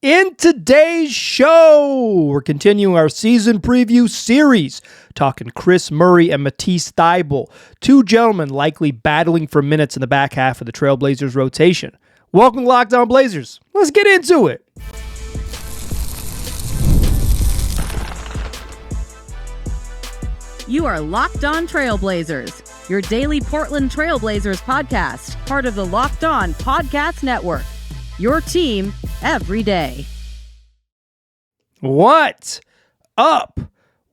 In today's show, we're continuing our season preview series, talking Kris Murray and Matisse Thybulle, two gentlemen likely battling for minutes in the back half of the Trailblazers rotation. Welcome to Locked On Blazers. Let's get into it. You are Locked On Trailblazers, your daily Portland Trailblazers podcast, part of the Locked On Podcast Network. Your team every day. What up,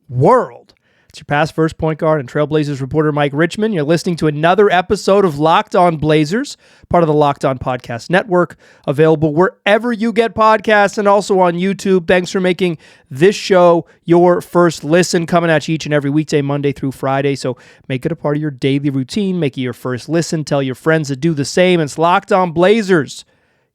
world? It's your past first point guard and Trailblazers reporter Mike Richmond. You're listening to another episode of Locked On Blazers, part of the Locked On Podcast Network, available wherever you get podcasts and also on YouTube. Thanks for making this show your first listen, coming at you each and every weekday, Monday through Friday. So make it a part of your daily routine. Make it your first listen. Tell your friends to do the same. It's Locked On Blazers,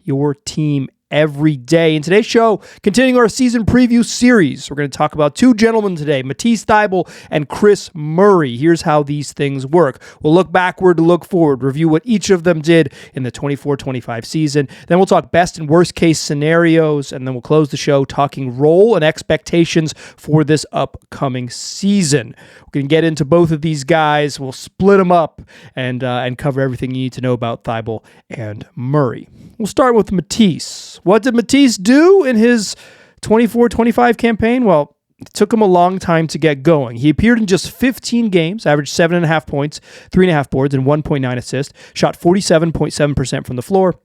your team every day. In today's show, continuing our season preview series, we're going to talk about two gentlemen today, Matisse Thybulle and Kris Murray. Here's how these things work. We'll look backward to look forward, review what each of them did in the 24-25 season. Then we'll talk best and worst case scenarios, and then we'll close the show talking role and expectations for this upcoming season. We're going to get into both of these guys. We'll split them up and cover everything you need to know about Thybulle and Murray. We'll start with Matisse. What did Matisse do in his 24-25 campaign? Well, it took him a long time to get going. He appeared in just 15 games, averaged 7.5 points, 3.5 boards, and 1.9 assists, shot 47.7% from the floor,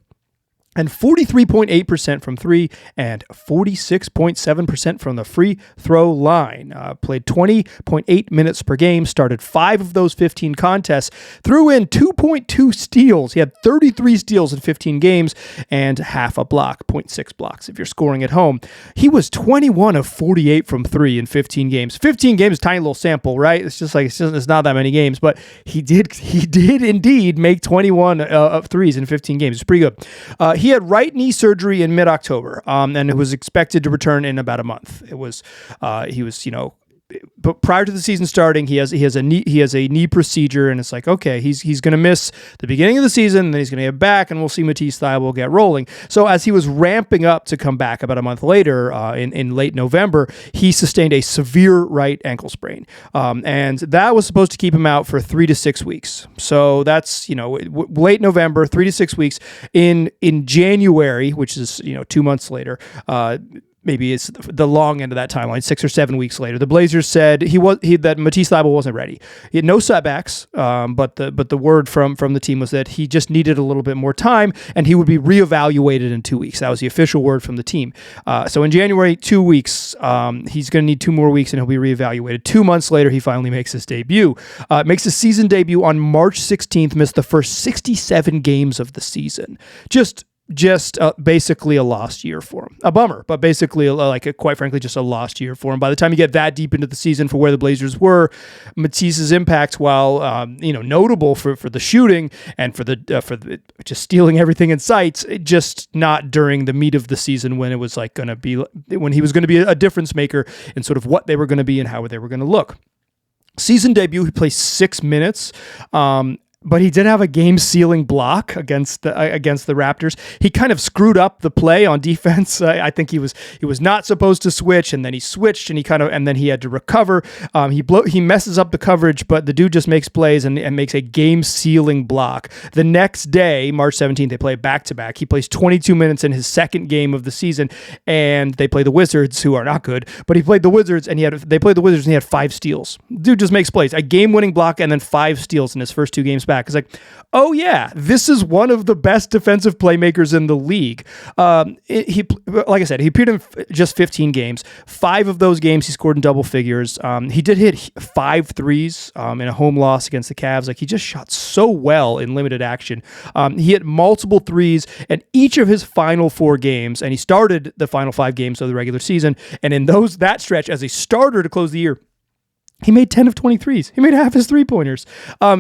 and 43.8% from three, and 46.7% from the free throw line. Played 20.8 minutes per game, started 5 of those 15 contests, threw in 2.2 steals. He had 33 steals in 15 games, and half a block, 0.6 blocks if you're scoring at home. He was 21 of 48 from three in 15 games. 15 games, tiny little sample, right? It's just like, it's not that many games, but he did indeed make 21 of threes in 15 games. It's pretty good. He had right knee surgery in mid-October, and it was expected to return in about a month. But prior to the season starting, he has a knee procedure, and it's like, okay, he's going to miss the beginning of the season, and then he's going to get back, and we'll see Matisse Thybulle get rolling. So as he was ramping up to come back about a month later, in late November, he sustained a severe right ankle sprain, and that was supposed to keep him out for 3 to 6 weeks. So that's late November, 3 to 6 weeks. In January, which is 2 months later. Maybe it's the long end of that timeline, 6 or 7 weeks later. The Blazers said that Matisse Thybulle wasn't ready. He had no setbacks, but the word from the team was that he just needed a little bit more time, and he would be reevaluated in 2 weeks. That was the official word from the team. So in January, 2 weeks, he's going to need 2 more weeks, and he'll be reevaluated. 2 months later, he finally makes his debut. Makes his season debut on March 16th, missed the first 67 games of the season. Just basically a lost year for him. A bummer, but basically, quite frankly, just a lost year for him. By the time you get that deep into the season for where the Blazers were, Matisse's impact, while notable for the shooting and for the just stealing everything in sight, just not during the meat of the season when it was when he was going to be a difference maker in sort of what they were going to be and how they were going to look. Season debut, he plays 6 minutes. But he did have a game-sealing block against the Raptors. He kind of screwed up the play on defense. I think he was not supposed to switch, and then he switched, and then he had to recover. He messes up the coverage, but the dude just makes plays and makes a game-sealing block. The next day, March 17th, they play back-to-back. He plays 22 minutes in his second game of the season, and they play the Wizards, who are not good. But he played the Wizards, and he had 5 steals. Dude just makes plays, a game-winning block, and then 5 steals in his first 2 games back. It's like, oh yeah, this is one of the best defensive playmakers in the league. Like I said, he appeared in just 15 games. 5 of those games he scored in double figures. He did hit 5 threes in a home loss against the Cavs. He just shot so well in limited action. He hit multiple threes in each of his final 4 games, and he started the final 5 games of the regular season. And in that stretch as a starter to close the year, he made 10 of 23s. He made half his three-pointers.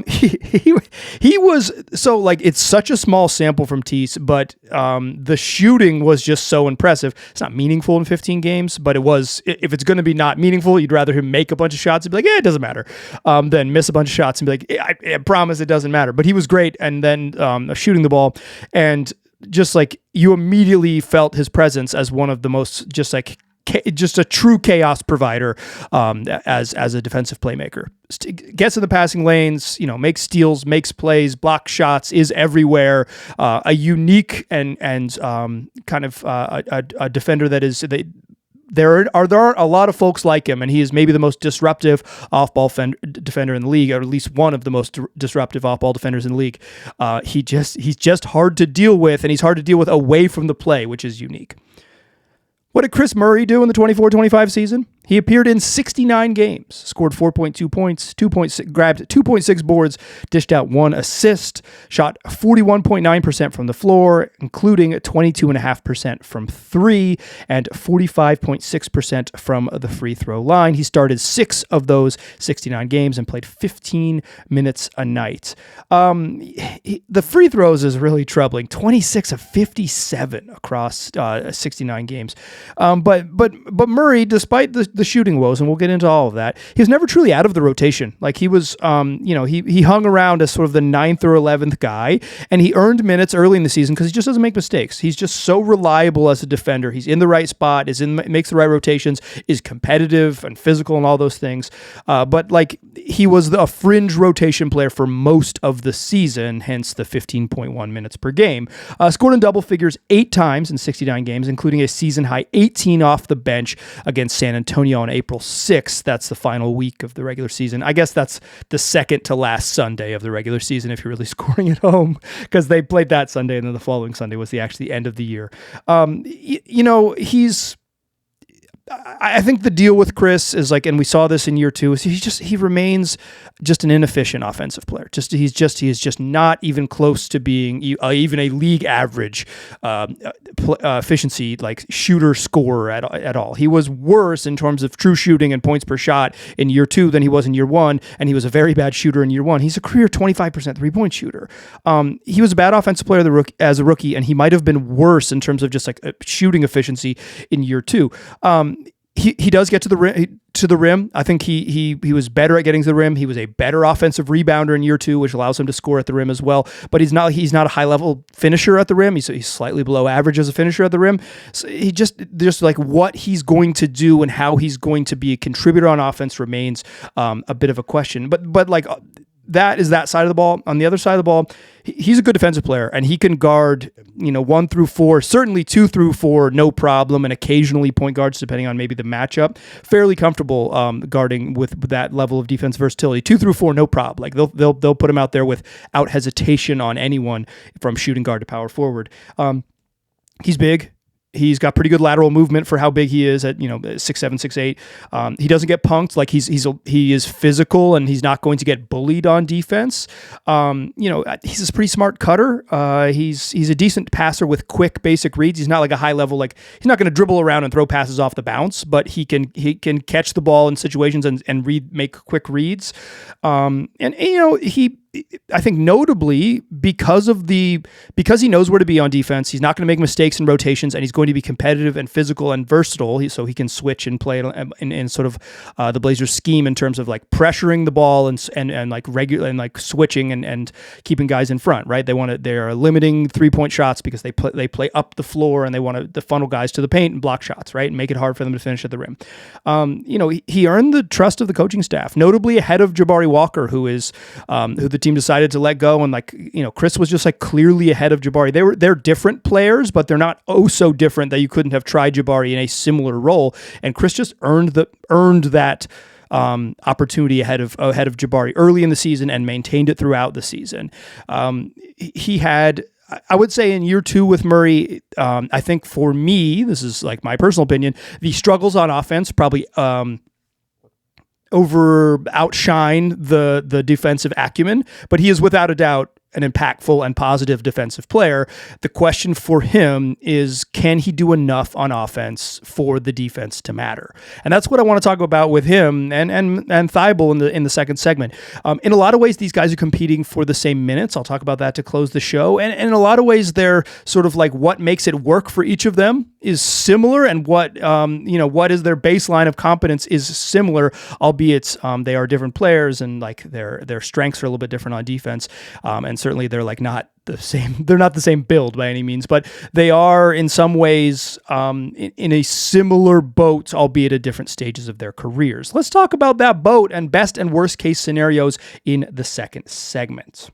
He was, so it's such a small sample from Tease, but the shooting was just so impressive. It's not meaningful in 15 games, but it was, if it's going to be not meaningful, you'd rather him make a bunch of shots and be like, it doesn't matter, than miss a bunch of shots and be like, I promise it doesn't matter. But he was great, and then shooting the ball. And just like you immediately felt his presence as one of the most just a true chaos provider as a defensive playmaker. Gets in the passing lanes, makes steals, makes plays, blocks shots, is everywhere. A unique and kind of a defender that is there aren't a lot of folks like him, and he is maybe the most disruptive off-ball defender in the league, or at least one of the most disruptive off-ball defenders in the league. He's just hard to deal with, and he's hard to deal with away from the play, which is unique. What did Kris Murray do in the 24-25 season? He appeared in 69 games, scored 4.2 points, grabbed 2.6 boards, dished out 1 assist, shot 41.9% from the floor, including 22.5% from 3 and 45.6% from the free throw line. He started 6 of those 69 games and played 15 minutes a night. The free throws is really troubling. 26 of 57 across 69 games. But Murray, despite the shooting woes, and we'll get into all of that, he was never truly out of the rotation. Like he was, he hung around as sort of the 9th or 11th guy, and he earned minutes early in the season because he just doesn't make mistakes. He's just so reliable as a defender. He's in the right spot, makes the right rotations, is competitive and physical and all those things. But like he was a fringe rotation player for most of the season, hence the 15.1 minutes per game. Scored in double figures 8 times in 69 games, including a season high 18 off the bench against San Antonio on April 6th. That's the final week of the regular season. I guess that's the second to last Sunday of the regular season if you're really scoring at home, because they played that Sunday and then the following Sunday was the end of the year. I think the deal with Kris is like, and we saw this in year 2, is he remains just an inefficient offensive player. He is just not even close to being even a league average efficiency, like shooter scorer at all. He was worse in terms of true shooting and points per shot in year 2 than he was in year 1, and he was a very bad shooter in year 1. He's a career 25% 3-point shooter. He was a bad offensive player as a rookie, and he might have been worse in terms of just like shooting efficiency in year 2. He does get to the rim. I think he was better at getting to the rim. He was a better offensive rebounder in year 2, which allows him to score at the rim as well. But he's not a high level finisher at the rim. He's slightly below average as a finisher at the rim. So he just like what he's going to do and how he's going to be a contributor on offense remains a bit of a question. But like that is that side of the ball. On the other side of the ball, he's a good defensive player, and he can guard 1 through 4, certainly 2 through 4, no problem, and occasionally point guards depending on maybe the matchup. Fairly comfortable guarding with that level of defense versatility. 2 through 4, no problem. Like they'll put him out there without hesitation on anyone from shooting guard to power forward. He's big. He's got pretty good lateral movement for how big he is at 6'7", 6'8". He doesn't get punked. Like he is physical, and he's not going to get bullied on defense. He's a pretty smart cutter. He's a decent passer with quick basic reads. He's not like a high level, like he's not going to dribble around and throw passes off the bounce, but he can catch the ball in situations and make quick reads. I think notably because he knows where to be on defense, he's not going to make mistakes in rotations, and he's going to be competitive and physical and versatile. So he can switch and play in sort of the Blazers scheme in terms of like pressuring the ball and like regular and like switching and keeping guys in front. Right? They're limiting 3-point shots because they play up the floor, and they want to funnel guys to the paint and block shots. Right? And make it hard for them to finish at the rim. He earned the trust of the coaching staff, notably ahead of Jabari Walker, who the team decided to let go, and Kris was just like clearly ahead of Jabari. They're different players, but they're not so different that you couldn't have tried Jabari in a similar role. And Kris just earned that opportunity ahead of Jabari early in the season and maintained it throughout the season. He had, I would say, in year 2 with Murray, I think for me, this is like my personal opinion, the struggles on offense probably outshine the defensive acumen, but he is without a doubt an impactful and positive defensive player. The question for him is, can he do enough on offense for the defense to matter? And that's what I want to talk about with him and Thybulle in the second segment. In a lot of ways, these guys are competing for the same minutes. I'll talk about that to close the show. And in a lot of ways, they're sort of like what makes it work for each of them is similar, and what what is their baseline of competence is similar, albeit they are different players, and like their strengths are a little bit different on defense, and certainly they're like not the same. They're not the same build by any means, but they are in some ways in a similar boat, albeit at different stages of their careers. Let's talk about that boat and best and worst case scenarios in the second segment.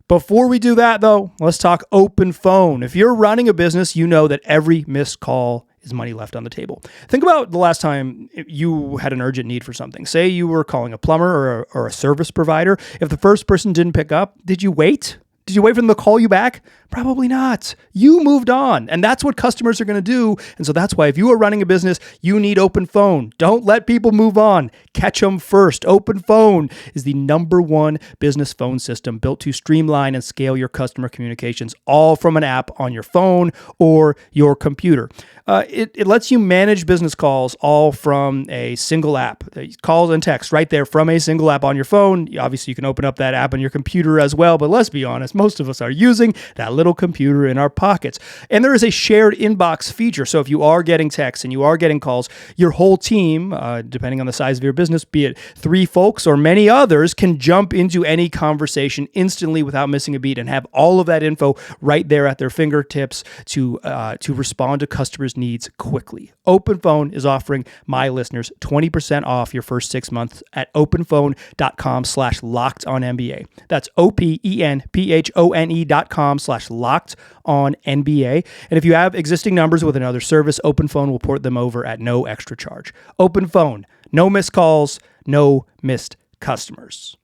Before we do that, though, let's talk OpenPhone. If you're running a business, you know that every missed call is money left on the table. Think about the last time you had an urgent need for something. Say you were calling a plumber or a service provider. If the first person didn't pick up, did you wait? Did you wait for them to call you back? Probably not. You moved on, and that's what customers are going to do. And so that's why if you are running a business, you need OpenPhone. Don't let people move on. Catch them first. OpenPhone is the #1 business phone system built to streamline and scale your customer communications, all from an app on your phone or your computer. It lets you manage business calls all from a single app. Calls and text right there from a single app on your phone. Obviously, you can open up that app on your computer as well, but let's be honest, most of us are using that little computer in our pockets. And there is a shared inbox feature. So if you are getting texts and you are getting calls, your whole team, depending on the size of your business, be it 3 folks or many others, can jump into any conversation instantly without missing a beat and have all of that info right there at their fingertips to respond to customers' needs quickly. OpenPhone is offering my listeners 20% off your first 6 months at openphone.com/lockedonnba. That's openphone.com/lockedonnba. And if you have existing numbers with another service, OpenPhone will port them over at no extra charge. OpenPhone, no missed calls, no missed customers.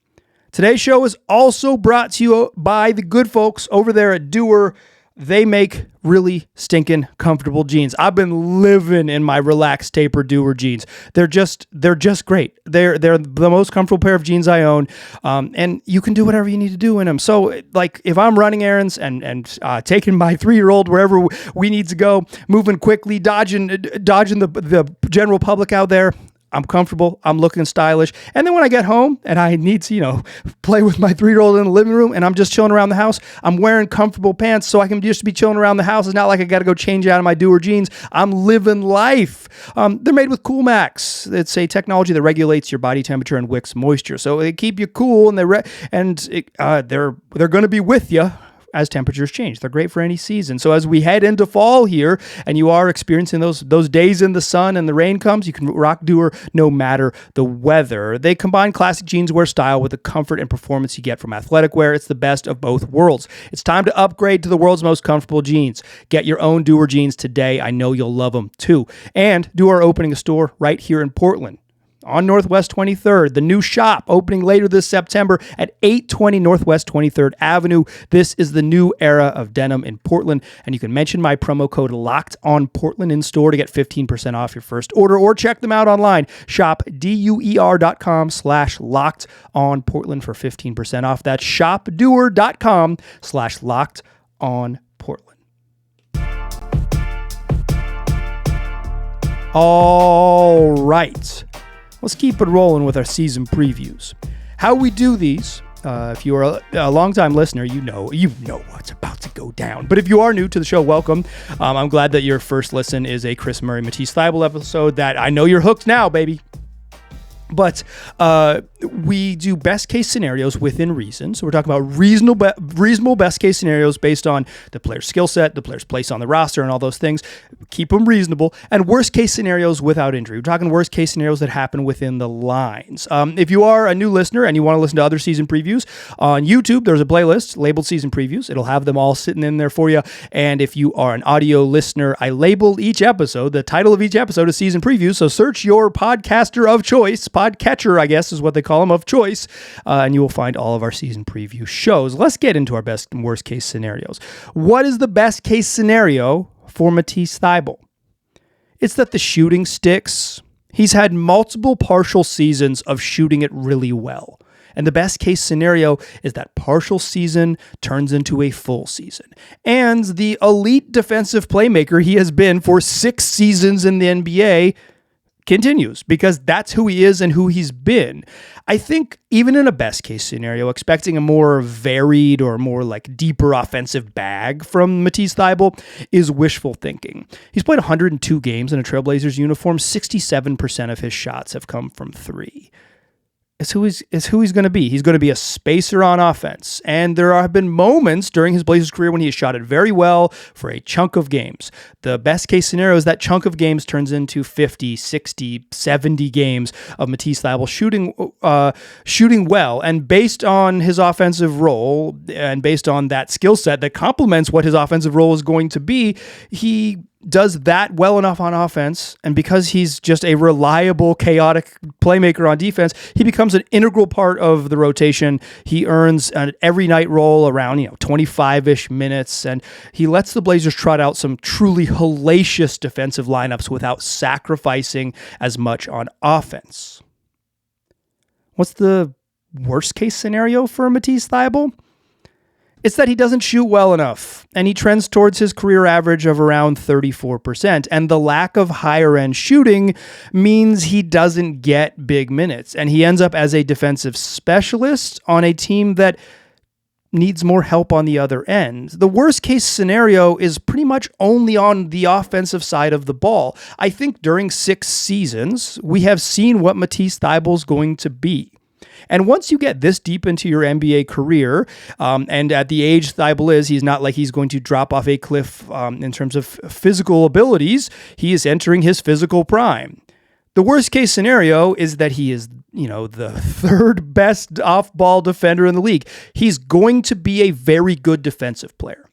Today's show is also brought to you by the good folks over there at DUER. They make really stinking comfortable jeans. I've been living in my relaxed taper DUER jeans. They're just great. They're the most comfortable pair of jeans I own, and you can do whatever you need to do in them. So, like, if I'm running errands and taking my 3-year-old wherever we need to go, moving quickly, dodging the general public out there, I'm comfortable. I'm looking stylish. And then when I get home and I need to, play with my 3-year-old in the living room and I'm just chilling around the house, I'm wearing comfortable pants so I can just be chilling around the house. It's not like I got to go change out of my DUER jeans. I'm living life. They're made with Cool Max. It's a technology that regulates your body temperature and wicks moisture. So they keep you cool, and they're going to be with you as temperatures change. They're great for any season. So as we head into fall here and you are experiencing those days in the sun and the rain comes, you can rock DUER no matter the weather. They combine classic jeanswear style with the comfort and performance you get from athletic wear. It's the best of both worlds. It's time to upgrade to the world's most comfortable jeans. Get your own DUER jeans today. I know you'll love them too. And DUER are opening a store right here in Portland on Northwest 23rd. The new shop opening later this September at 820 Northwest 23rd Avenue. This is the new era of denim in Portland, and you can mention my promo code LOCKEDONPortland in store to get 15% off your first order, or check them out online. Shop DUER.com/LockedOnPortland for 15% off. That's shopDUER.com/LockedOnPortland. All right. Let's keep it rolling with our season previews. How we do these, if you are a longtime listener, you know what's about to go down. But if you are new to the show, welcome. I'm glad that your first listen is a Kris Murray, Matisse Thybulle episode that I know you're hooked now, baby. But we do best case scenarios within reason. So we're talking about reasonable best case scenarios based on the player's skill set, the player's place on the roster, and all those things. Keep them reasonable. And worst case scenarios without injury. We're talking worst case scenarios that happen within the lines. If you are a new listener and you want to listen to other season previews, on YouTube, there's a playlist labeled season previews. It'll have them all sitting in there for you. And if you are an audio listener, I labeled each episode. The title of each episode is season previews. So search your podcaster of choice, podcatcher, I guess is what they call them, of choice, and you will find all of our season preview shows. Let's get into our best and worst case scenarios. What is the best case scenario for Matisse Thybulle? It's that the shooting sticks. He's had multiple partial seasons of shooting it really well. And the best case scenario is that partial season turns into a full season. And the elite defensive playmaker he has been for 6 seasons in the NBA continues because that's who he is and who he's been. I think even in a best case scenario, expecting a more varied or more like deeper offensive bag from Matisse Thybulle is wishful thinking. He's played 102 games in a Trailblazers uniform. 67% of his shots have come from three. Is who he's going to be. He's going to be a spacer on offense. And there have been moments during his Blazers career when he has shot it very well for a chunk of games. The best case scenario is that chunk of games turns into 50, 60, 70 games of Matisse Thybulle shooting well. And based on his offensive role and based on that skill set that complements what his offensive role is going to be, he does that well enough on offense, and because he's just a reliable, chaotic playmaker on defense, he becomes an integral part of the rotation. He earns an every night role around 25-ish minutes, and he lets the Blazers trot out some truly hellacious defensive lineups without sacrificing as much on offense. What's the worst case scenario for Matisse Thybulle? It's that he doesn't shoot well enough, and he trends towards his career average of around 34%. And the lack of higher-end shooting means he doesn't get big minutes, and he ends up as a defensive specialist on a team that needs more help on the other end. The worst-case scenario is pretty much only on the offensive side of the ball. I think during 6 seasons, we have seen what Matisse Thybulle is going to be. And once you get this deep into your NBA career, and at the age Thybulle is, he's not like he's going to drop off a cliff in terms of physical abilities. He is entering his physical prime. The worst case scenario is that he is, the third best off-ball defender in the league. He's going to be a very good defensive player.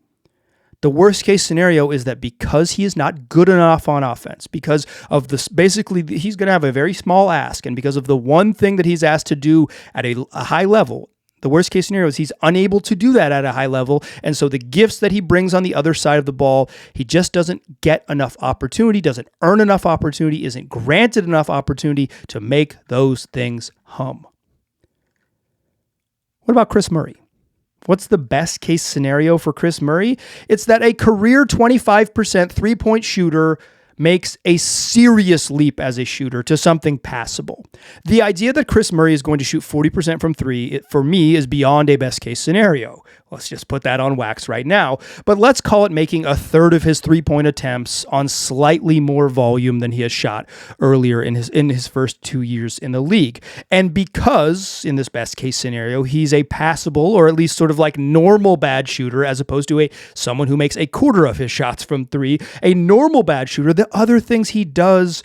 The worst case scenario is that because he is not good enough on offense, because of this, basically he's going to have a very small ask, and because of the one thing that he's asked to do at a high level, the worst case scenario is he's unable to do that at a high level, and so the gifts that he brings on the other side of the ball, he just doesn't get enough opportunity, doesn't earn enough opportunity, isn't granted enough opportunity to make those things hum. What about Kris Murray? What's the best case scenario for Kris Murray? It's that a career 25% three-point shooter makes a serious leap as a shooter to something passable. The idea that Kris Murray is going to shoot 40% from three, for me, is beyond a best case scenario. Let's just put that on wax right now. But let's call it making a third of his three-point attempts on slightly more volume than he has shot earlier in his first 2 years in the league. And because, in this best case scenario, he's a passable or at least sort of like normal bad shooter as opposed to someone who makes a quarter of his shots from three, a normal bad shooter, the other things he does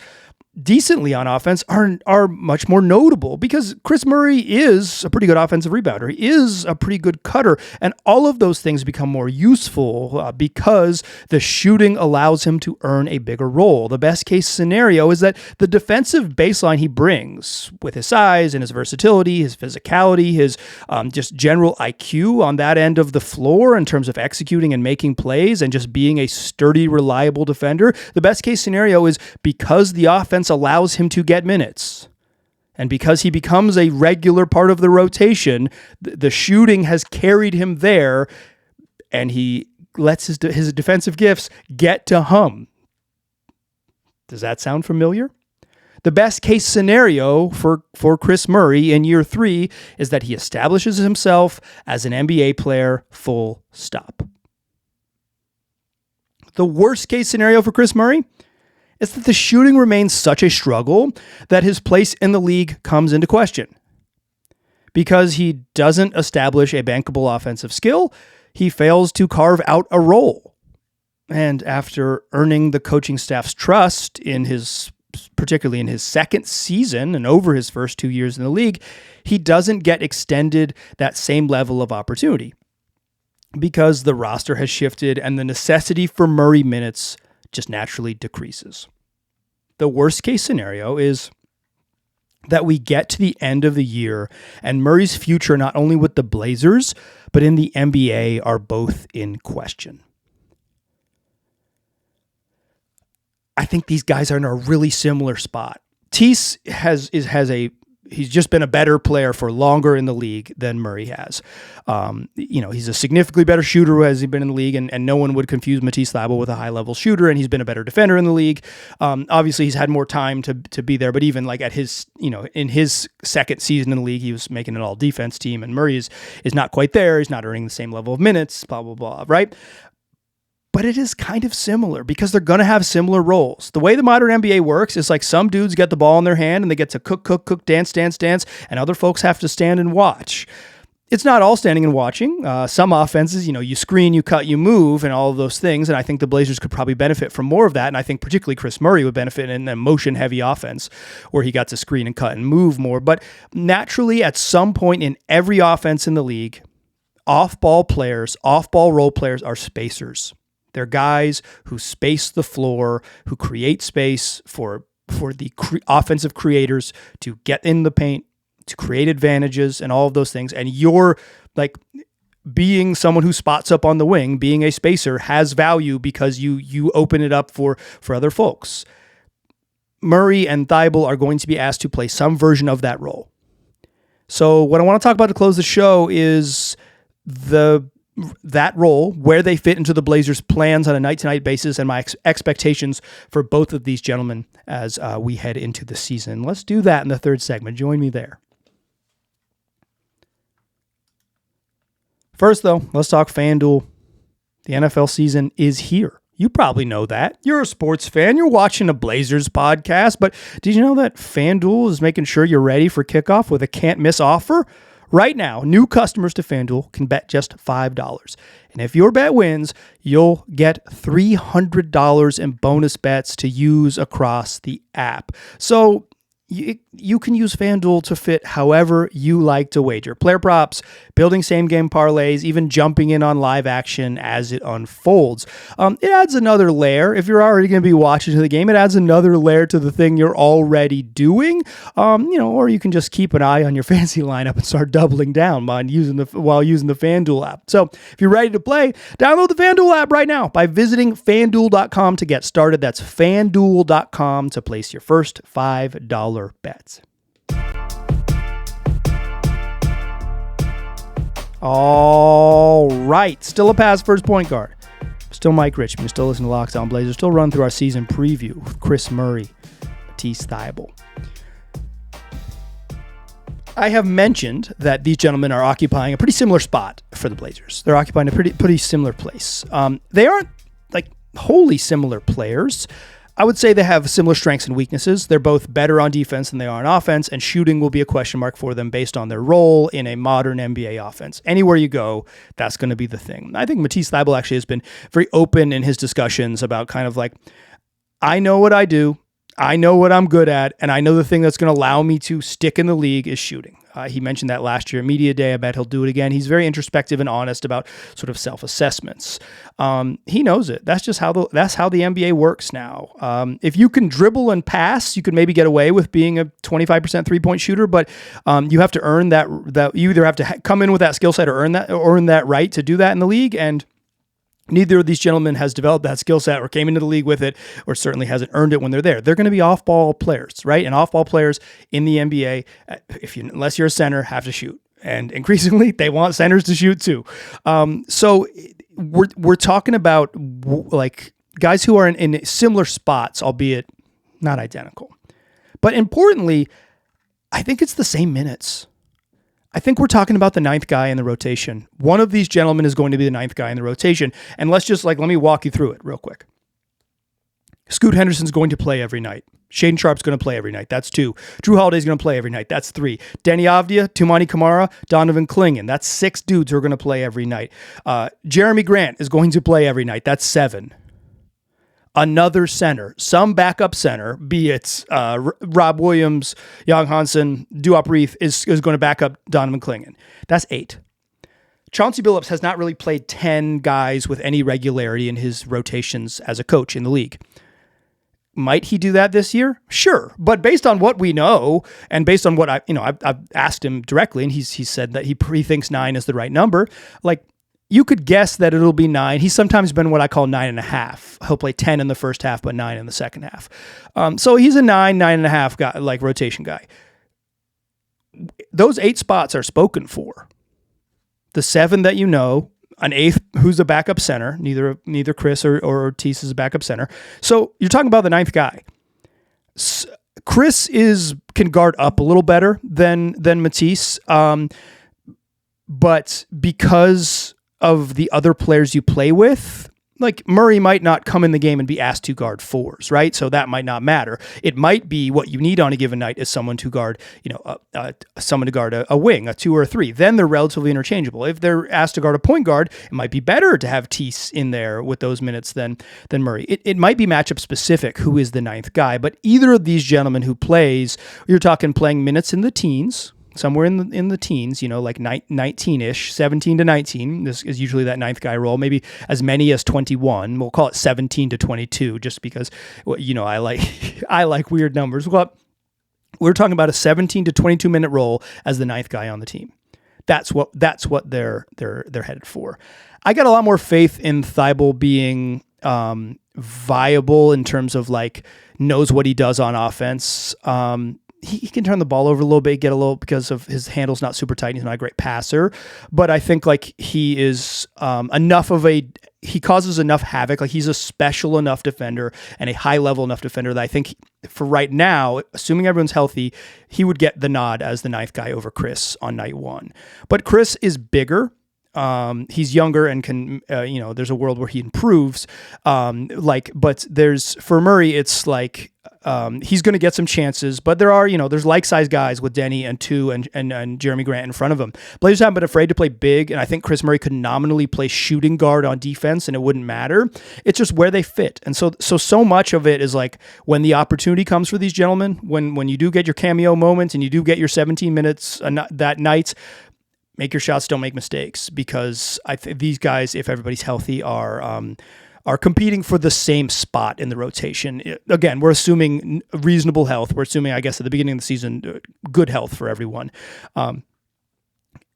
decently on offense are much more notable because Kris Murray is a pretty good offensive rebounder. He is a pretty good cutter, and all of those things become more useful because the shooting allows him to earn a bigger role. The best case scenario is that the defensive baseline he brings with his size and his versatility, his physicality, his just general IQ on that end of the floor in terms of executing and making plays and just being a sturdy, reliable defender. The best case scenario is because the offense allows him to get minutes. And because he becomes a regular part of the rotation, the shooting has carried him there, and he lets his defensive gifts get to hum. Does that sound familiar? The best case scenario for Kris Murray in year 3 is that he establishes himself as an NBA player, full stop. The worst case scenario for Kris Murray is that the shooting remains such a struggle that his place in the league comes into question. Because he doesn't establish a bankable offensive skill, he fails to carve out a role. And after earning the coaching staff's trust particularly in his second season and over his first 2 years in the league, he doesn't get extended that same level of opportunity. Because the roster has shifted and the necessity for Murray minutes just naturally decreases. The worst case scenario is that we get to the end of the year and Murray's future, not only with the Blazers, but in the NBA, are both in question. I think these guys are in a really similar spot. Tease has a just been a better player for longer in the league than Murray has. He's a significantly better shooter as he's been in the league, and no one would confuse Matisse Thybulle with a high-level shooter, and he's been a better defender in the league. Obviously, he's had more time to be there, but even like at his, in his second season in the league, he was making an all-defense team, and Murray is not quite there. He's not earning the same level of minutes, blah, blah, blah, right? But it is kind of similar because they're going to have similar roles. The way the modern NBA works is like some dudes get the ball in their hand and they get to cook, dance, and other folks have to stand and watch. It's not all standing and watching. Some offenses, you screen, you cut, you move, and all of those things. And I think the Blazers could probably benefit from more of that. And I think particularly Kris Murray would benefit in a motion-heavy offense where he got to screen and cut and move more. But naturally, at some point in every offense in the league, off-ball role players are spacers. They're guys who space the floor, who create space for the offensive creators to get in the paint, to create advantages and all of those things. And you're like being someone who spots up on the wing, being a spacer has value because you open it up for other folks. Murray and Thybulle are going to be asked to play some version of that role. So what I want to talk about to close the show is that role, where they fit into the Blazers' plans on a night-to-night basis, and my expectations for both of these gentlemen as we head into the season. Let's do that in the third segment. Join me there. First, though, let's talk FanDuel. The NFL season is here. You probably know that. You're a sports fan. You're watching a Blazers podcast, but did you know that FanDuel is making sure you're ready for kickoff with a can't-miss offer? Right now, new customers to FanDuel can bet just $5. And if your bet wins, you'll get $300 in bonus bets to use across the app. So you can use FanDuel to fit however you like to wager. Player props, building same-game parlays, even jumping in on live action as it unfolds. It adds another layer. If you're already going to be watching the game, it adds another layer to the thing you're already doing. Or you can just keep an eye on your fantasy lineup and start doubling down while using the FanDuel app. So if you're ready to play, download the FanDuel app right now by visiting FanDuel.com to get started. That's FanDuel.com to place your first $5 bets. All right. Still a pass first point guard. Still Mike Richmond. Still listen to Locked On Blazers. Still run through our season preview with Kris Murray, Matisse Thybulle. I have mentioned that these gentlemen are occupying a pretty similar spot for the Blazers. They're occupying a pretty similar place. They aren't like wholly similar players. I would say they have similar strengths and weaknesses. They're both better on defense than they are on offense, and shooting will be a question mark for them based on their role in a modern NBA offense. Anywhere you go, that's going to be the thing. I think Matisse Thybulle actually has been very open in his discussions about kind of like, I know what I do, I know what I'm good at, and I know the thing that's going to allow me to stick in the league is shooting. He mentioned that last year at Media Day. I bet he'll do it again. He's very introspective and honest about sort of self-assessments. He knows it. That's just how the NBA works now. If you can dribble and pass, you could maybe get away with being a 25% three-point shooter, but you have to earn that you either have to come in with that skill set or earn that right to do that in the league, and neither of these gentlemen has developed that skill set or came into the league with it, or certainly hasn't earned it when they're there. They're going to be off-ball players, right? And off-ball players in the NBA, unless you're a center, have to shoot. And increasingly, they want centers to shoot too. So we're talking about like guys who are in similar spots, albeit not identical. But importantly, I think it's the same minutes. I think we're talking about the ninth guy in the rotation. One of these gentlemen is going to be the ninth guy in the rotation. And let's just let me walk you through it real quick. Scoot Henderson's going to play every night. Shaedon Sharp's going to play every night. That's 2. Drew Holiday's going to play every night. That's 3. Deni Avdija, Toumani Camara, Donovan Clingan. That's 6 dudes who are going to play every night. Jeremy Grant is going to play every night. That's 7. Another center, some backup center, be it Rob Williams, Jan Hansen, Duop Reith is going to back up Donovan Clingan. That's 8. Chauncey Billups has not really played 10 guys with any regularity in his rotations as a coach in the league. Might he do that this year? Sure. But based on what we know and based on what I've asked him directly, and he's said that he thinks 9 is the right number. Like, you could guess that it'll be 9. He's sometimes been what I call 9.5. He'll play 10 in the first half, but 9 in the second half. So he's a 9.5 guy, like rotation guy. those 8 spots are spoken for. The 7 that you know, an 8th who's a backup center. Neither Kris or Matisse is a backup center. So you're talking about the 9th guy. Kris can guard up a little better than Matisse, but because of the other players you play with, like Murray might not come in the game and be asked to guard 4s, right? So that might not matter. It might be what you need on a given night is someone to guard, someone to guard a wing, a 2 or a 3. Then they're relatively interchangeable. If they're asked to guard a point guard, it might be better to have Tease in there with those minutes than Murray. It might be matchup specific who is the 9th guy, but either of these gentlemen who plays, you're talking playing minutes in the teens, somewhere in the teens, like 19-ish, 17 to 19. This is usually that 9th guy role, maybe as many as 21. We'll call it 17 to 22 just because, I like weird numbers. Well, we're talking about a 17 to 22 minute role as the 9th guy on the team. That's what they're headed for. I got a lot more faith in Thybulle being viable in terms of knows what he does on offense. He can turn the ball over a little bit, because of his handle's not super tight. He's not a great passer, but I think he is he causes enough havoc. He's a special enough defender and a high level enough defender that I think for right now, assuming everyone's healthy, he would get the nod as the 9th guy over Kris on night 1. But Kris is bigger. He's younger and can, there's a world where he improves. But for Murray, it's he's going to get some chances, but there's like-sized guys with Denny and Tu and Jeremy Grant in front of him. Blazers haven't been afraid to play big, and I think Kris Murray could nominally play shooting guard on defense, and it wouldn't matter. It's just where they fit. And so much of it is when the opportunity comes for these gentlemen, when you do get your cameo moments and you do get your 17 minutes that night, make your shots, don't make mistakes, because I think these guys, if everybody's healthy, are competing for the same spot in the rotation. Again, we're assuming reasonable health. We're assuming, I guess, at the beginning of the season, good health for everyone.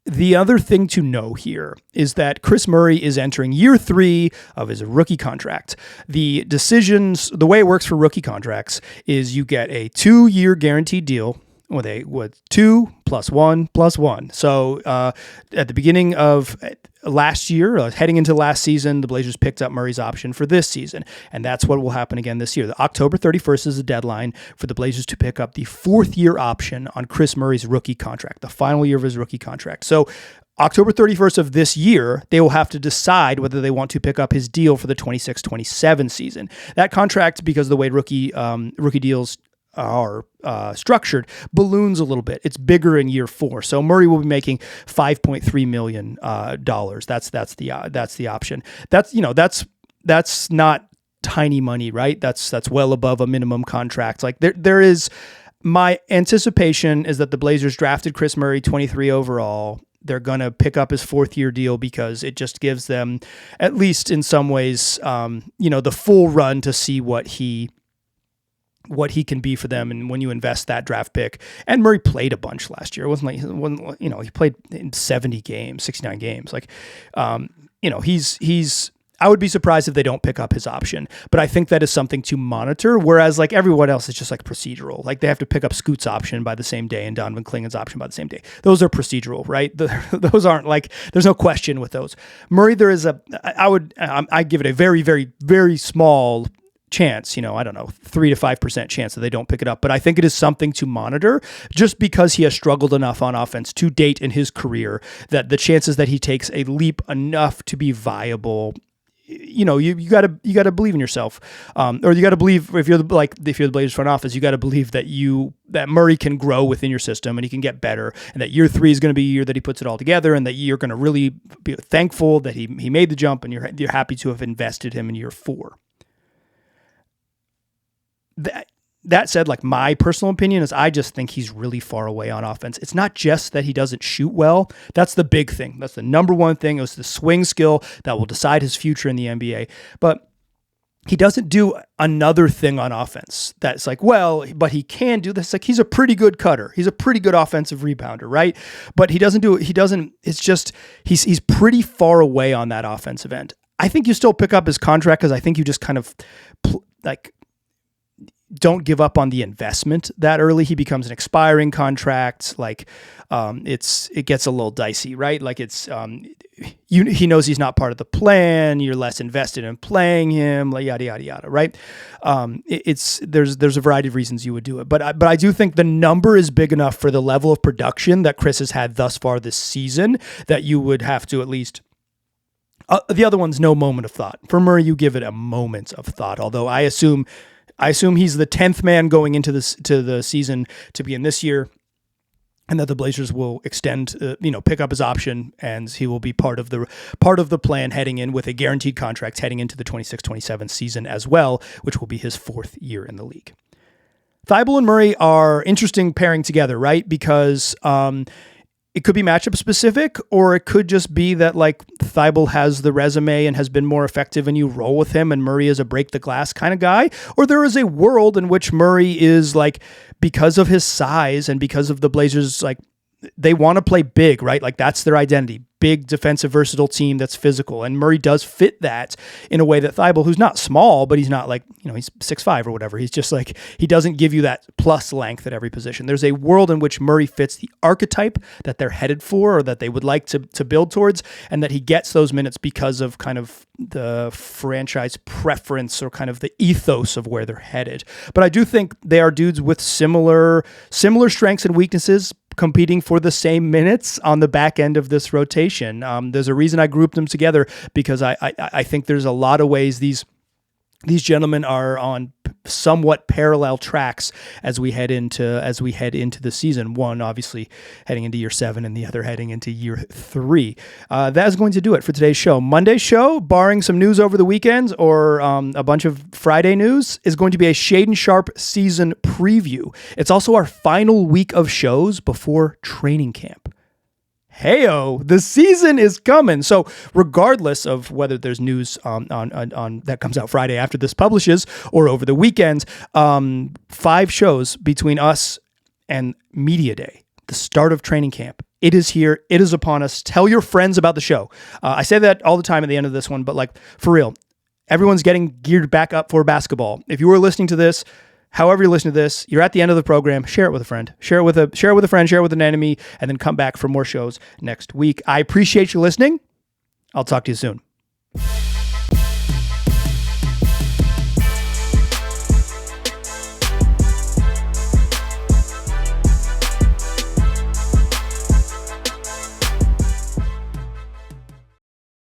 The other thing to know here is that Kris Murray is entering year 3 of his rookie contract. The way it works for rookie contracts is you get a 2-year guaranteed deal with 2 + 1 + 1. So at the beginning of last year, heading into last season, the Blazers picked up Murray's option for this season, and that's what will happen again this year. The October 31st is the deadline for the Blazers to pick up the 4th-year option on Kris Murray's rookie contract, the final year of his rookie contract. So October 31st of this year, they will have to decide whether they want to pick up his deal for the 26-27 season. That contract, because of the way rookie deals are structured, balloons a little bit. It's bigger in year 4. So Murray will be making $5.3 million. That's the option. That's not tiny money, right? That's well above a minimum contract. There is, my anticipation is that the Blazers drafted Kris Murray 23 overall. They're going to pick up his 4th-year deal because it just gives them, at least in some ways, the full run to see what he can be for them, and when you invest that draft pick. And Murray played a bunch last year. It wasn't he played in 70 games, 69 games. I would be surprised if they don't pick up his option, but I think that is something to monitor. Whereas everyone else is just procedural. They have to pick up Scoot's option by the same day and Donovan Klingen's option by the same day. Those are procedural, right? Those aren't there's no question with those. Murray, there is I give it a very, very, very small chance, 3 to 5% chance that they don't pick it up. But I think it is something to monitor, just because he has struggled enough on offense to date in his career that the chances that he takes a leap enough to be viable, you gotta believe in yourself, or you gotta believe, if you're the Blazers front office, you gotta believe that Murray can grow within your system and he can get better, and that year 3 is going to be a year that he puts it all together, and that you're going to really be thankful that he made the jump, and you're happy to have invested him in year 4. That said, my personal opinion is I just think he's really far away on offense. It's not just that he doesn't shoot well. That's the big thing. That's the number one thing. It was the swing skill that will decide his future in the NBA. But he doesn't do another thing on offense that's but he can do this. He's a pretty good cutter. He's a pretty good offensive rebounder, right? But it's just, he's pretty far away on that offensive end. I think you still pick up his contract because I think you just kind of don't give up on the investment that early. He becomes an expiring contract. Like, it gets a little dicey, right? Like he knows he's not part of the plan. You're less invested in playing him, like yada, yada, yada, right? There's a variety of reasons you would do it. But I do think the number is big enough for the level of production that Kris has had thus far this season that you would have to at least. The other one's no moment of thought. For Murray, you give it a moment of thought, although I assume he's the 10th man going into the season to begin this year, and that the Blazers will extend, pick up his option, and he will be part of the plan heading in with a guaranteed contract heading into the 26-27 season as well, which will be his 4th year in the league. Thybulle and Murray are interesting pairing together, right? Because it could be matchup specific, or it could just be that like Thybulle has the resume and has been more effective and you roll with him, and Murray is a break the glass kind of guy. Or there is a world in which Murray is like, because of his size and because of the Blazers, like they want to play big, right? Like that's their identity. Big defensive versatile team that's physical. And Murray does fit that in a way that Thybulle, who's not small, but he's not like, he's 6'5" or whatever. He's just like, he doesn't give you that plus length at every position. There's a world in which Murray fits the archetype that they're headed for, or that they would like to build towards, and that he gets those minutes because of kind of the franchise preference or kind of the ethos of where they're headed. But I do think they are dudes with similar strengths and weaknesses, competing for the same minutes on the back end of this rotation. There's a reason I grouped them together, because I think there's a lot of ways these gentlemen are on somewhat parallel tracks as we head into the season. One obviously heading into year 7, and the other heading into year 3. That is going to do it for today's show. Monday's show, barring some news over the weekend or a bunch of Friday news, is going to be a Shade and Sharp season preview. It's also our final week of shows before training camp. Heyo, the season is coming. So regardless of whether there's news on that comes out Friday after this publishes or over the weekend, 5 shows between us and Media Day, the start of training camp. It is here. It is upon us. Tell your friends about the show. I say that all the time at the end of this one, but like for real, everyone's getting geared back up for basketball. If you were listening to this, however you're listening to this, you're at the end of the program, share it with a friend, share it with a friend, share it with an enemy, and then come back for more shows next week. I appreciate you listening. I'll talk to you soon.